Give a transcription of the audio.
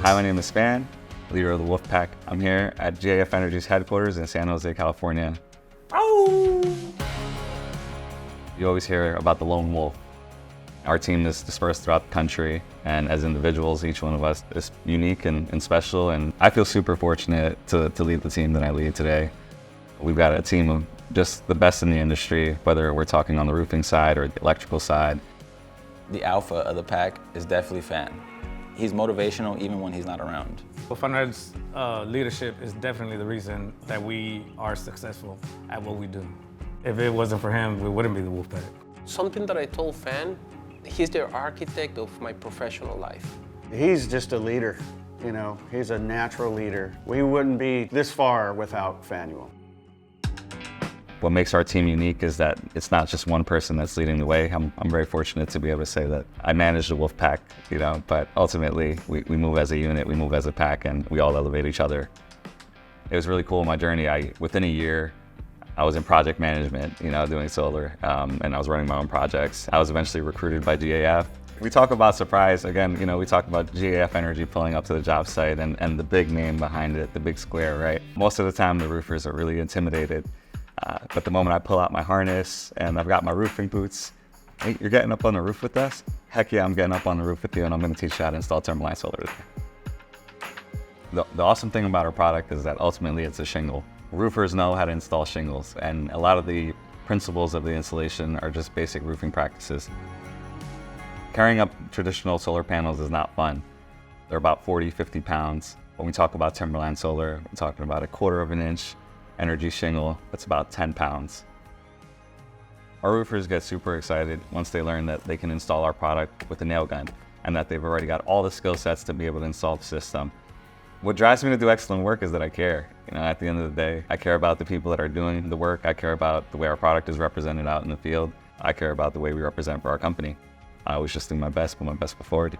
Hi, my name is Fan, leader of the Wolfpack. I'm here at GAF Energy's headquarters in San Jose, California. Oh! You always hear about the lone wolf. Our team is dispersed throughout the country, and as individuals, each one of us is unique and special, and I feel super fortunate to lead the team that I lead today. We've got a team of just the best in the industry, whether we're talking on the roofing side or the electrical side. The alpha of the pack is definitely Fan. He's motivational even when he's not around. Fanuel's leadership is definitely the reason that we are successful at what we do. If it wasn't for him, we wouldn't be the Wolfpack. Something that I told Fan, he's the architect of my professional life. He's just a leader, you know, he's a natural leader. We wouldn't be this far without Fanuel. What makes our team unique is that it's not just one person that's leading the way. I'm very fortunate to be able to say that I manage the Wolfpack, you know, but ultimately we move as a unit, we move as a pack, and we all elevate each other. It was really cool in my journey. Within a year, I was in project management, you know, doing solar, and I was running my own projects. I was eventually recruited by GAF. We talk about surprise, again, you know, we talk about GAF Energy pulling up to the job site and the big name behind it, the big square, right? Most of the time the roofers are really intimidated. But the moment I pull out my harness and I've got my roofing boots, hey, you're getting up on the roof with us? Heck yeah, I'm getting up on the roof with you, and I'm gonna teach you how to install thermal line solar. The awesome thing about our product is that ultimately it's a shingle. Roofers know how to install shingles, and a lot of the principles of the installation are just basic roofing practices. Carrying up traditional solar panels is not fun. They're about 40, 50 pounds. When we talk about timberland solar, we're talking about a 1/4 of an inch energy shingle. That's about 10 pounds. Our roofers get super excited once they learn that they can install our product with a nail gun and that they've already got all the skill sets to be able to install the system. What drives me to do excellent work is that I care. You know, at the end of the day, I care about the people that are doing the work. I care about the way our product is represented out in the field. I care about the way we represent for our company. I always just do my best, put my best foot forward.